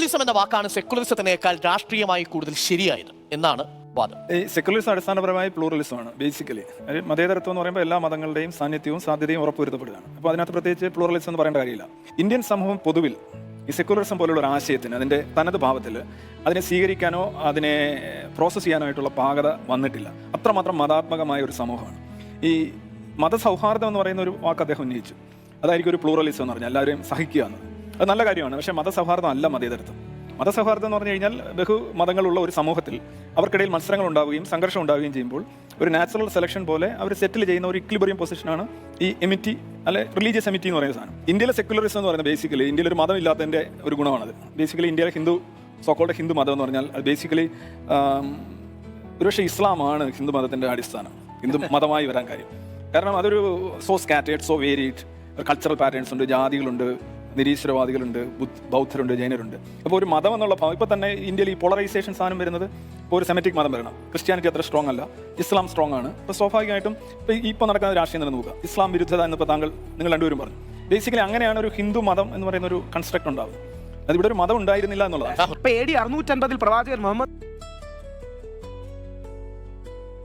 Pluralism എന്ന വാക്കാണ് സെക്കുലറിസത്തിനേക്കാൾ രാഷ്ട്രീയമായി കൂടുതൽ ശരിയായത് എന്നാണ് വാദം. ഈ സെക്കുലറിസം അടിസ്ഥാനപരമായി പ്ലൂറലിസമാണ് ബേസിക്കലി. മതേതരത്വം എന്ന് പറയുമ്പോൾ എല്ലാ മതങ്ങളുടെയും സാന്നിധ്യവും സാധ്യതയും ഉറപ്പുവരുത്തപ്പെടുകയാണ്. അപ്പോൾ അതിനകത്ത് പ്രത്യേകിച്ച് പ്ലൂറലിസം എന്ന് പറയേണ്ട കാര്യമില്ല. ഇന്ത്യൻ സമൂഹം പൊതുവിൽ ഈ സെക്കുലറിസം പോലുള്ള ഒരു ആശയത്തിന് അതിൻ്റെ തനത് ഭാവത്തിൽ അതിനെ സ്വീകരിക്കാനോ അതിനെ പ്രോസസ്സ് ചെയ്യാനായിട്ടുള്ള പാകത വന്നിട്ടില്ല. അത്രമാത്രം മതാത്മകമായ ഒരു സമൂഹമാണ്. ഈ മതസൗഹാർദ്ദം എന്ന് പറയുന്ന ഒരു വാക്ക് അദ്ദേഹം ഉന്നയിച്ചു. അതായിരിക്കും ഒരു പ്ലൂറലിസം എന്ന് പറഞ്ഞാൽ എല്ലാവരെയും സഹിക്കുക എന്നത്. അത് നല്ല കാര്യമാണ്. പക്ഷേ മതസൗഹാർദ്ദം അല്ല മതേതരത്വം. മതസൗഹാർദ്ദം എന്ന് പറഞ്ഞു കഴിഞ്ഞാൽ ബഹു മതങ്ങളുള്ള ഒരു സമൂഹത്തിൽ അവർക്കിടയിൽ മത്സരങ്ങൾ ഉണ്ടാവുകയും സംഘർഷം ഉണ്ടാവുകയും ചെയ്യുമ്പോൾ ഒരു നാച്ചുറൽ സെലക്ഷൻ പോലെ അവർ സെറ്റിൽ ചെയ്യുന്ന ഒരു ഇക്വിലിബ്രിയം പൊസിഷനാണ് ഈ എമിറ്റി അല്ലെ റിലീജിയസ് എമിറ്റി എന്ന് പറയുന്ന സാധനം. ഇന്ത്യയിലെ സെക്കുലറിസം എന്ന് പറയുന്നത് ബേസിക്കലി ഇന്ത്യയിൽ ഒരു മതം ഇല്ലാത്തതിൻ്റെ ഒരു ഗുണമാണത്. ബേസിക്കലി ഇന്ത്യയിലെ ഹിന്ദു സോക്കോൾഡ് ഹിന്ദു മതം എന്ന് പറഞ്ഞാൽ അത് ബേസിക്കലി ഒരുപക്ഷെ ഇസ്ലാമാണ് ഹിന്ദു മതത്തിൻ്റെ അടിസ്ഥാനം, ഹിന്ദു മതമായി വരാൻ കാര്യം. കാരണം അതൊരു so scattered, so varied, cultural patterns ഉണ്ട്, ജാതികളുണ്ട്, നിരീശ്വരവാദികളുണ്ട്, ബൗദ്ധരുണ്ട്, ജൈനരുണ്ട്. അപ്പോൾ ഒരു മതം എന്നുള്ള ഭാവം ഇപ്പോൾ തന്നെ ഇന്ത്യയിൽ ഈ പോളറൈസേഷൻ സാധനം വരുന്നത് ഇപ്പോൾ ഒരു സെമറ്റിക് മതം വരണം. ക്രിസ്ത്യാനിറ്റി അത്ര സ്ട്രോങ് അല്ല, ഇസ്ലാം സ്ട്രോങ് ആണ്. ഇപ്പോൾ സ്വാഭാവികമായിട്ടും ഇപ്പോൾ നടക്കുന്ന രാഷ്ട്രീയം തന്നെ നോക്കുക, ഇസ്ലാം വിരുദ്ധത എന്നിപ്പോൾ നിങ്ങൾ രണ്ടുപേരും പറഞ്ഞു. ബേസിക്കലി അങ്ങനെയാണ് ഒരു ഹിന്ദു മതം എന്ന് പറയുന്ന ഒരു കൺസ്ട്രക്ട് ഉണ്ടാവുന്നത്. അതിവിടെ ഒരു മതം ഉണ്ടായിരുന്നില്ല എന്നുള്ളതാണ്. AD 650 പ്രവാചകൻ മുഹമ്മദ്